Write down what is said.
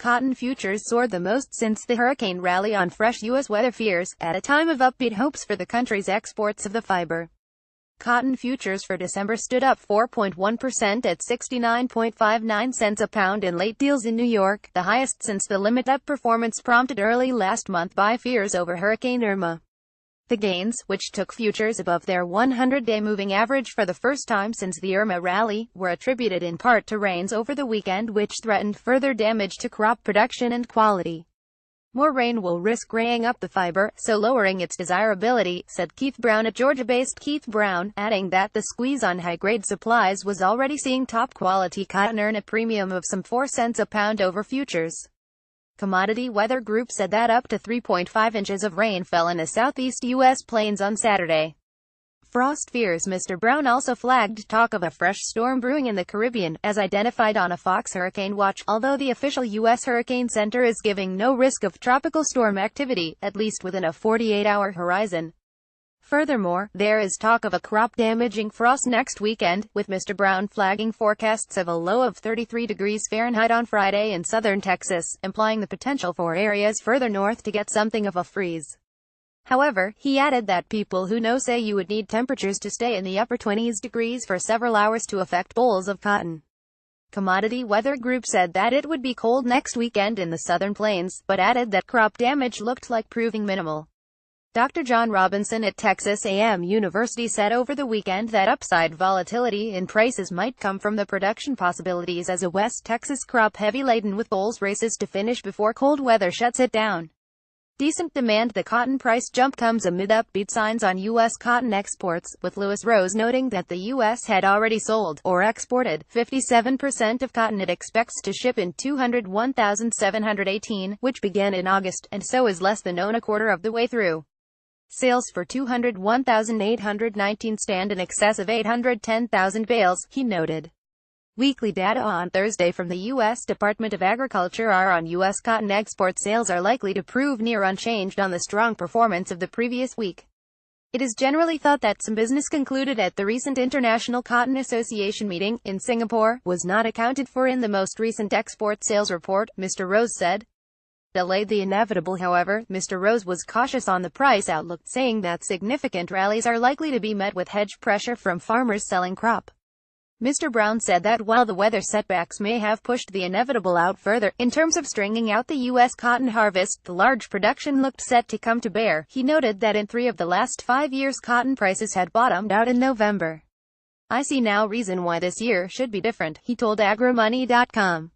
cotton futures soared the most since the hurricane rally on fresh U.S. weather fears, at a time of upbeat hopes for the country's exports of the fiber. Cotton futures for December stood up 4.1% at 69.59 cents a pound in late deals in New York, the highest since the limit-up performance prompted early last month by fears over Hurricane Irma. The gains, which took futures above their 100-day moving average for the first time since the Irma rally, were attributed in part to rains over the weekend which threatened further damage to crop production and quality. More rain will risk graying up the fiber, so lowering its desirability, said Keith Brown at Georgia-based Keith Brown, adding that the squeeze on high-grade supplies was already seeing top-quality cotton earn a premium of some 4 cents a pound over futures. Commodity Weather Group said that up to 3.5 inches of rain fell in the southeast U.S. plains on Saturday. Frost fears. Mr. Brown also flagged talk of a fresh storm brewing in the Caribbean, as identified on a Fox Hurricane Watch, although the official U.S. Hurricane Center is giving no risk of tropical storm activity, at least within a 48-hour horizon. Furthermore, there is talk of a crop-damaging frost next weekend, with Mr. Brown flagging forecasts of a low of 33 degrees Fahrenheit on Friday in southern Texas, implying the potential for areas further north to get something of a freeze. However, he added that people who know say you would need temperatures to stay in the upper 20s degrees for several hours to affect bolls of cotton. Commodity Weather Group said that it would be cold next weekend in the southern plains, but added that crop damage looked like proving minimal. Dr. John Robinson at Texas A&M University said over the weekend that upside volatility in prices might come from the production possibilities as a West Texas crop heavy laden with bolls races to finish before cold weather shuts it down. Decent demand. The cotton price jump comes amid upbeat signs on U.S. cotton exports, with Lewis Rose noting that the U.S. had already sold, or exported, 57% of cotton it expects to ship in 201,718, which began in August, and so is less than a quarter of the way through. Sales for 201,819 stand in excess of 810,000 bales, he noted. Weekly data on Thursday from the U.S. Department of Agriculture are on U.S. cotton export sales are likely to prove near unchanged on the strong performance of the previous week. It is generally thought that some business concluded at the recent International Cotton Association meeting, in Singapore, was not accounted for in the most recent export sales report, Mr. Rose said. Delayed the inevitable. However, Mr. Rose was cautious on the price outlook, saying that significant rallies are likely to be met with hedge pressure from farmers selling crop. Mr. Brown said that while the weather setbacks may have pushed the inevitable out further, in terms of stringing out the U.S. cotton harvest, the large production looked set to come to bear. He noted that in 3 of the last 5 years cotton prices had bottomed out in November. "I see no reason why this year should be different," he told agromoney.com.